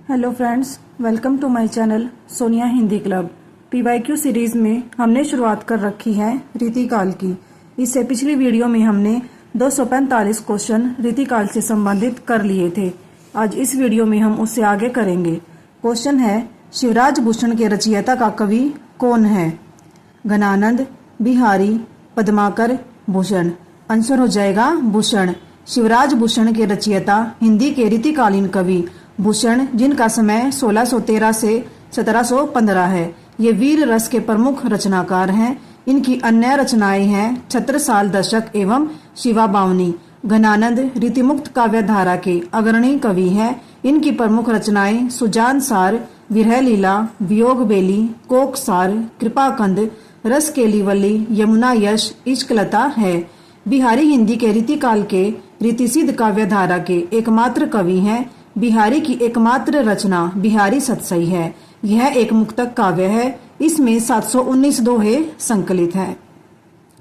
Hello friends, welcome to my channel Sonia Hindi club. PYQ series में हमने शुरुआत कर रखी है रीतिकाल की। इससे पिछली वीडियो में हमने 245 क्वेश्चन रीतिकाल से संबंधित कर लिए थे। आज इस वीडियो में हम उससे आगे करेंगे। क्वेश्चन है, शिवराज भूषण के रचयिता का कवि कौन है? घनानंद, बिहारी, पद्माकर, भूषण। आंसर हो जाएगा भूषण। शिवराज भूषण के रचयिता हिंदी के रीतिकालीन कवि भूषण, जिनका समय 1613 से 1715 है। ये वीर रस के प्रमुख रचनाकार हैं। इनकी अन्य रचनाएं हैं छत्रसाल दशक एवं शिवा बावनी। घनानंद रीतिमुक्त काव्य धारा के अग्रणी कवि हैं। इनकी प्रमुख रचनाएं सुजान सार, विरह लीला, वियोग बेली, कोक सार, कृपाकंद, रस केली वल्ली, यमुना यश, इश्कलता है। बिहारी हिंदी के रीतिकाल के रीतिसिद्ध काव्य धारा के एकमात्र कवि हैं। बिहारी की एकमात्र रचना बिहारी सतसई है। यह एक मुक्तक काव्य है। इसमें 719 दोहे संकलित हैं।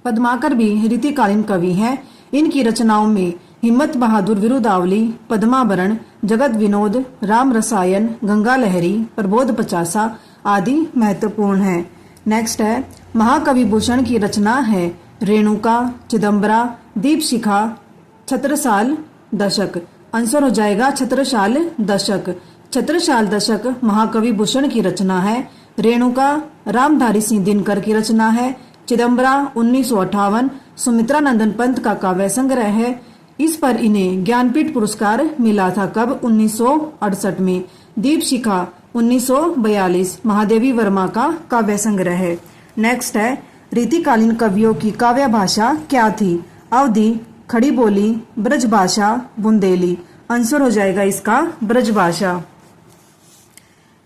पद्माकर भी रीतिकालीन कवि हैं। इनकी रचनाओं में हिम्मत बहादुर विरुदावली, पद्मावरण, जगत विनोद, राम रसायन, गंगा लहरी, प्रबोध पचासा आदि महत्वपूर्ण हैं। नेक्स्ट है, महाकवि भूषण की रचना है रेणुका, चिदम्बरा, दीपशिखा, छत्रसाल दशक। आंसर हो जाएगा छत्रसाल दशक। छत्रसाल दशक महाकवि भूषण की रचना है। रेणुका रामधारी सिंह दिनकर की रचना है। चिदम्बरा 1958 सुमित्रा नंदन पंत का काव्य संग्रह है। इस पर इन्हें ज्ञानपीठ पुरस्कार मिला था कब? 1968 में। दीपशिखा 1942 महादेवी वर्मा का काव्य संग्रह है। नेक्स्ट है, रीतिकालीन कवियों की काव्य भाषा क्या थी? अवधी, खड़ी बोली, ब्रजभाषा, बुंदेली। आंसर हो जाएगा इसका ब्रजभाषा।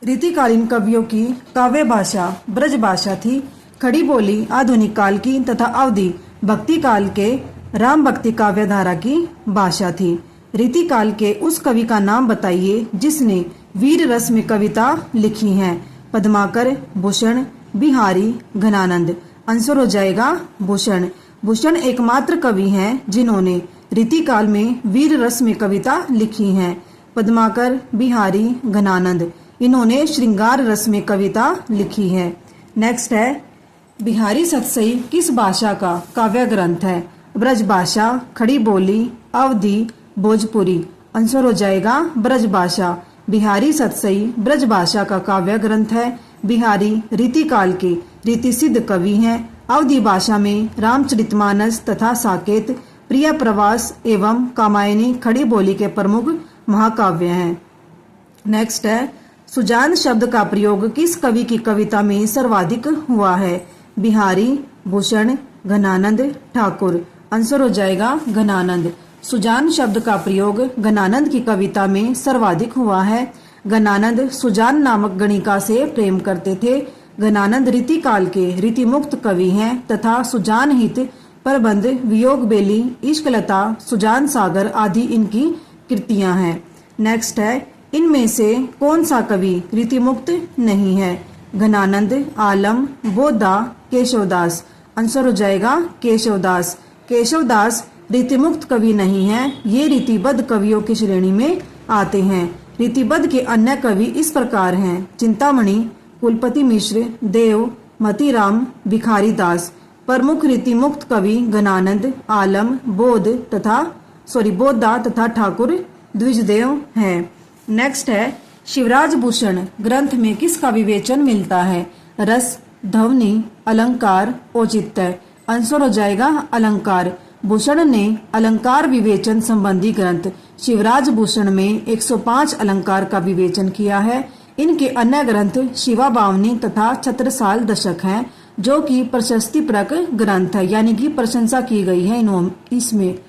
रीतिकालीन कवियों की काव्य भाषा ब्रजभाषा थी। खड़ी बोली आधुनिक काल की तथा अवधि भक्ति काल के राम भक्ति काव्य धारा की भाषा थी। रीतिकाल के उस कवि का नाम बताइए जिसने वीर रस में कविता लिखी है। पद्माकर, भूषण, बिहारी, घनानंद। आंसर हो जाएगा भूषण। भूषण एकमात्र कवि हैं जिन्होंने रीतिकाल में वीर रस में कविता लिखी है। पद्माकर, बिहारी, घनानंद, इन्होंने श्रृंगार रस में कविता लिखी है। नेक्स्ट है, बिहारी सतसई किस भाषा का काव्य ग्रंथ है? ब्रजभाषा, खड़ी बोली, अवधी, भोजपुरी। आंसर हो जाएगा ब्रजभाषा। बिहारी सतसई ब्रजभाषा का काव्य ग्रंथ है। बिहारी रीतिकाल के रीतिसिद्ध कवि हैं। अवधी भाषा में रामचरितमानस तथा साकेत, प्रिय प्रवास एवं कामायनी खड़ी बोली के प्रमुख महाकाव्य हैं। नेक्स्ट है, सुजान शब्द का प्रयोग किस कवि की कविता में सर्वाधिक हुआ है? बिहारी, भूषण, घनानंद, ठाकुर। आंसर हो जाएगा घनानंद। सुजान शब्द का प्रयोग घनानंद की कविता में सर्वाधिक हुआ है। घनानंद सुजान नामक गणिका से प्रेम करते थे। घनानंद रीतिकाल के रीतिमुक्त कवि हैं तथा सुजान हित, प्रबंध, वियोग बेली, इश्कलता, सुजान सागर आदि इनकी कृतियां हैं। नेक्स्ट है, इनमें से कौन सा कवि रीतिमुक्त नहीं है? घनानंद, आलम, बोधा, केशवदास। आंसर हो जाएगा केशवदास। केशवदास रीतिमुक्त कवि नहीं है। ये रीतिबद्ध कवियों की श्रेणी में आते हैं। रीतिबद्ध के अन्य कवि इस प्रकार हैं: चिंतामणि, कुलपति मिश्र, देव, मतीराम, भिखारी दास। प्रमुख रीतिमुक्त कवि घनानंद, आलम, बोधा तथा ठाकुर द्विजदेव हैं। नेक्स्ट है, शिवराज भूषण ग्रंथ में किसका विवेचन मिलता है? रस, ध्वनि, अलंकार, औचित्य। आंसर हो जाएगा अलंकार। भूषण ने अलंकार विवेचन संबंधी ग्रंथ शिवराज भूषण में 105 अलंकार का विवेचन किया है। इनके अन्य ग्रंथ शिवा बावनी तथा छत्रसाल दशक हैं, जो कि प्रशस्तिप्रक ग्रंथ है, यानी कि प्रशंसा की गई है इसमें।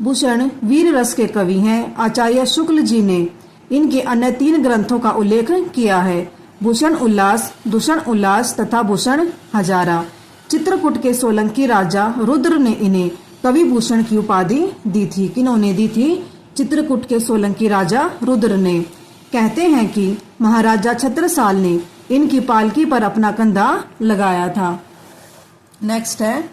भूषण वीर रस के कवि हैं। आचार्य शुक्ल जी ने इनके अन्य 3 ग्रंथों का उल्लेख किया है: भूषण उल्लास, दूषण उल्लास तथा भूषण हजारा। चित्रकूट के सोलंकी राजा रुद्र ने इन्हें कवि भूषण की उपाधि दी थी। किन्होंने दी थी? चित्रकूट के सोलंकी राजा रुद्र ने। कहते हैं कि महाराजा छत्रसाल ने इनकी पालकी पर अपना कंधा लगाया था। नेक्स्ट है,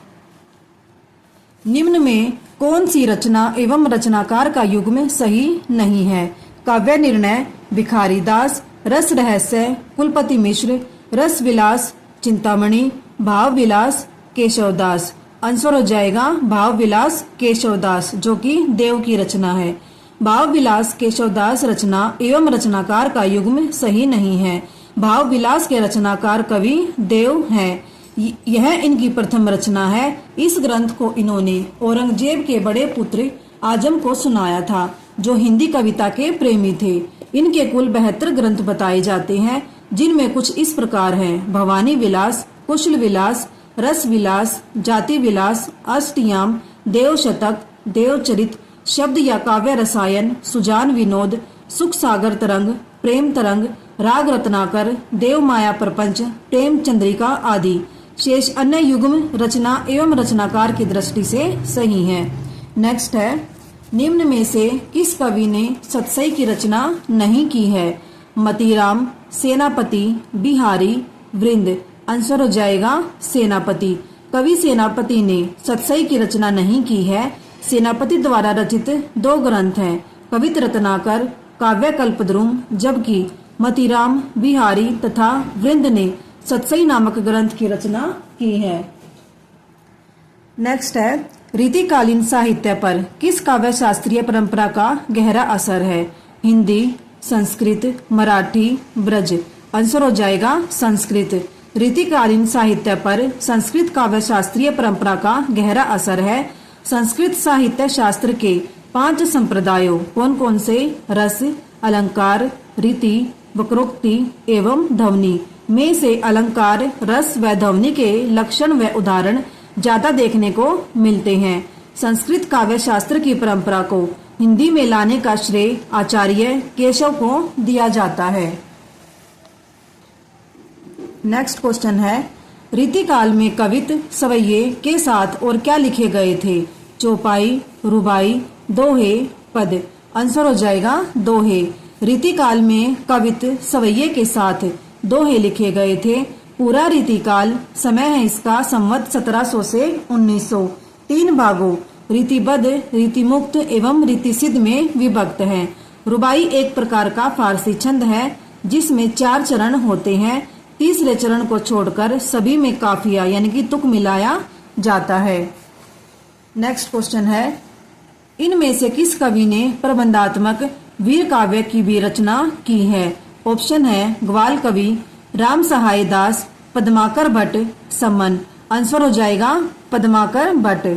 निम्न में कौन सी रचना एवं रचनाकार का युग्म सही नहीं है? काव्य निर्णय, भिखारी दास, रस रहस्य कुलपति मिश्र, रस विलास चिंतामणि, भाव विलास केशवदास। आंसर हो जाएगा भाव विलास केशवदास, जो कि देव की रचना है। भाव विलास केशवदास रचना एवं रचनाकार का युग्म सही नहीं है। भाव विलास के रचनाकार कवि देव हैं। यह इनकी प्रथम रचना है। इस ग्रंथ को इन्होंने औरंगजेब के बड़े पुत्र आजम को सुनाया था, जो हिंदी कविता के प्रेमी थे। इनके कुल 72 ग्रंथ बताए जाते हैं, जिनमें कुछ इस प्रकार हैं: भवानी विलास, कुशल विलास, रस विलास, जाति विलास, अष्टयाम, देव शतक, देवचरित, शब्द या काव्य रसायन, सुजान विनोद, सुख सागर तरंग, प्रेम तरंग, राग रत्नाकर, देव माया प्रपंच, प्रेम चंद्रिका आदि। शेष अन्य युग्म रचना एवं रचनाकार की दृष्टि से सही है। नेक्स्ट है, निम्न में से किस कवि ने सतसई की रचना नहीं की है? मतीराम, सेनापति, बिहारी, वृंद। आंसर हो जाएगा सेनापति। कवि सेनापति ने सतसई की रचना नहीं की है। सेनापति द्वारा रचित 2 ग्रंथ हैं, कवित रत्नाकर, काव्य कल्पद्रुम, जबकि मतीराम, बिहारी तथा वृंद ने सतसई नामक ग्रंथ की रचना की है। नेक्स्ट है, रीतिकालीन साहित्य पर किस काव्य शास्त्रीय परंपरा का गहरा असर है? हिंदी, संस्कृत, मराठी, ब्रज। आंसर हो जाएगा संस्कृत। रीतिकालीन साहित्य पर संस्कृत काव्य शास्त्रीय परंपरा का गहरा असर है। संस्कृत साहित्य शास्त्र के 5 संप्रदायों कौन कौन से? रस, अलंकार, रीति, वक्रोक्ति एवं ध्वनि में से अलंकार, रस व ध्वनि के लक्षण व उदाहरण ज्यादा देखने को मिलते हैं। संस्कृत काव्य शास्त्र की परंपरा को हिंदी में लाने का श्रेय आचार्य केशव को दिया जाता है। नेक्स्ट क्वेश्चन है, रीतिकाल में कवित सवैये के साथ और क्या लिखे गए थे? चौपाई, रुबाई, दोहे, पद। आंसर हो जाएगा दोहे। रीतिकाल में कवित सवैये के साथ दोहे लिखे गए थे। पूरा रीतिकाल समय है इसका संवत 1700 से 1900। 3 भागों रीतिबद्ध, रीतिमुक्त एवं रीतिसिद्ध में विभक्त है। रुबाई एक प्रकार का फारसी छंद है, जिसमें 4 चरण होते हैं। तीसरे चरण को छोड़कर सभी में काफिया यानी कि तुक मिलाया जाता है। नेक्स्ट क्वेश्चन है, इनमें से किस कवि ने प्रबंधात्मक वीर काव्य की भी रचना की है? ऑप्शन है ग्वाल कवि, राम सहाय दास, पद्माकर भट्ट, समन। आंसर हो जाएगा पद्माकर भट्ट।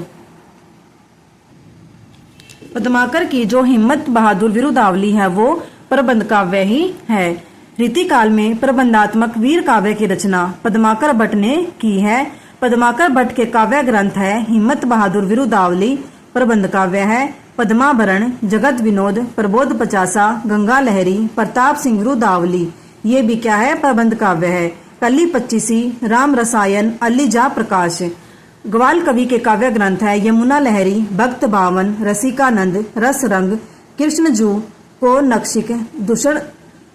पद्माकर की जो हिम्मत बहादुर विरुदावली है वो प्रबंध काव्य ही है। रीतिकाल में प्रबंधात्मक वीर काव्य की रचना पद्माकर भट्ट ने की है। पद्माकर भट्ट के काव्य ग्रंथ है हिम्मत बहादुर विरुदावली, प्रबंध काव्य है पद्माभरण, जगत विनोद, प्रबोध पचासा, गंगा लहरी, प्रताप सिंह विरुदावली। ये भी क्या है? प्रबंध काव्य है। कली पच्चीसी, राम रसायन, अलीजा प्रकाश। ग्वाल कवि के काव्य ग्रंथ है यमुना लहरी, भक्त बावन, रसिकानंद, रस रंग, कृष्ण जू को नक्शिक,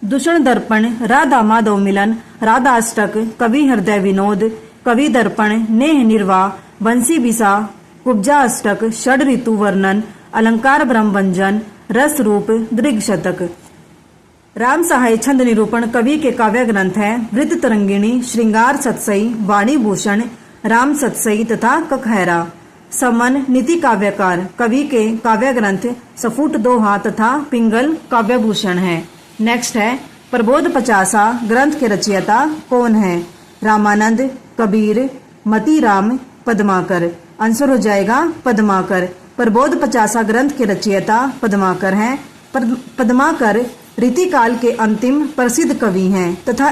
दूषण दर्पण, राधा माधव मिलन, राधाष्टक, कवि हृदय विनोद, कवि दर्पण, नेह निर्वाह, बंसी बिसा, कुब्जा अष्टक, षड ऋतु वर्णन, अलंकार ब्रह्मभंजन, रस रूप, दृग शतक। राम सहाय छंद निरूपण कवि के काव्य ग्रंथ है वृत्त तरंगिणी, श्रृंगार सतसई, वाणी भूषण, राम सतसई तथा ककहरा। समन नीति काव्यकार कवि के काव्य ग्रंथ सफुट दोहा तथा पिंगल काव्यभूषण है। नेक्स्ट है, प्रबोध पचासा ग्रंथ के रचयिता कौन है? रामानंद, कबीर, मतीराम, पद्माकर। आंसर हो जाएगा पद्माकर। प्रबोध पचासा ग्रंथ के रचयिता पद्माकर हैं। पद्माकर रीतिकाल के अंतिम प्रसिद्ध कवि हैं तथा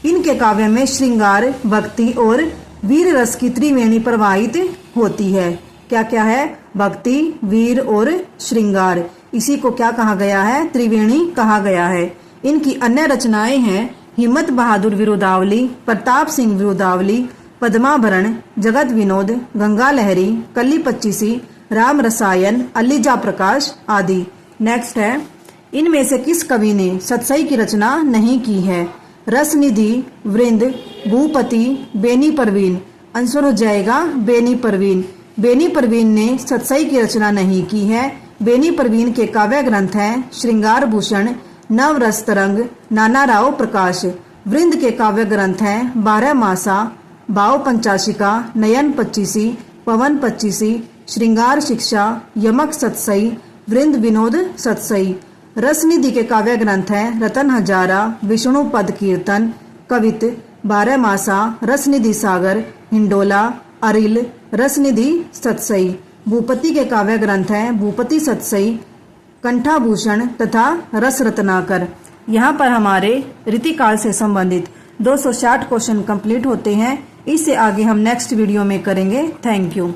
इनके काव्य में श्रृंगार, भक्ति और वीर रस की त्रिवेणी प्रवाहित होती है। क्या क्या है? भक्ति, वीर और श्रृंगार। इसी को क्या कहा गया है? त्रिवेणी कहा गया है। इनकी अन्य रचनाएं हैं हिम्मत बहादुर विरुदावली, प्रताप सिंह विरुदावली, पद्माभरण, जगत विनोद, गंगा लहरी, कली पच्चीसी, राम रसायन, अलीजा प्रकाश आदि। नेक्स्ट है, इनमें से किस कवि ने सतसई की रचना नहीं की है? रसनिधि, वृंद, भूपति, बेनी परवीन। आंसर हो जाएगा बेनी परवीन। बेनी परवीन ने सतसई की रचना नहीं की है। बेनी परवीन के काव्य ग्रंथ हैं श्रृंगार भूषण, नवरस तरंग, नाना राव प्रकाश। वृंद के काव्य ग्रंथ हैं 12 मासा, भाव पंचाशिका, नयन पच्चीसी, पवन पच्चीसी, श्रृंगार शिक्षा, यमक सतसई, वृंद विनोद सतसई। रसनिधि के काव्य ग्रंथ हैं रतन हजारा, विष्णु पद कीर्तन, कवित, 12 मासा, रसनिधि सागर, हिंडोला, अरिल, रसनिधि सतसई। भूपति के काव्य ग्रंथ हैं भूपति सतसई, कंठाभूषण तथा रस रत्नाकर। यहाँ पर हमारे रीतिकाल से संबंधित 260 क्वेश्चन कंप्लीट होते हैं। इससे आगे हम नेक्स्ट वीडियो में करेंगे। Thank you.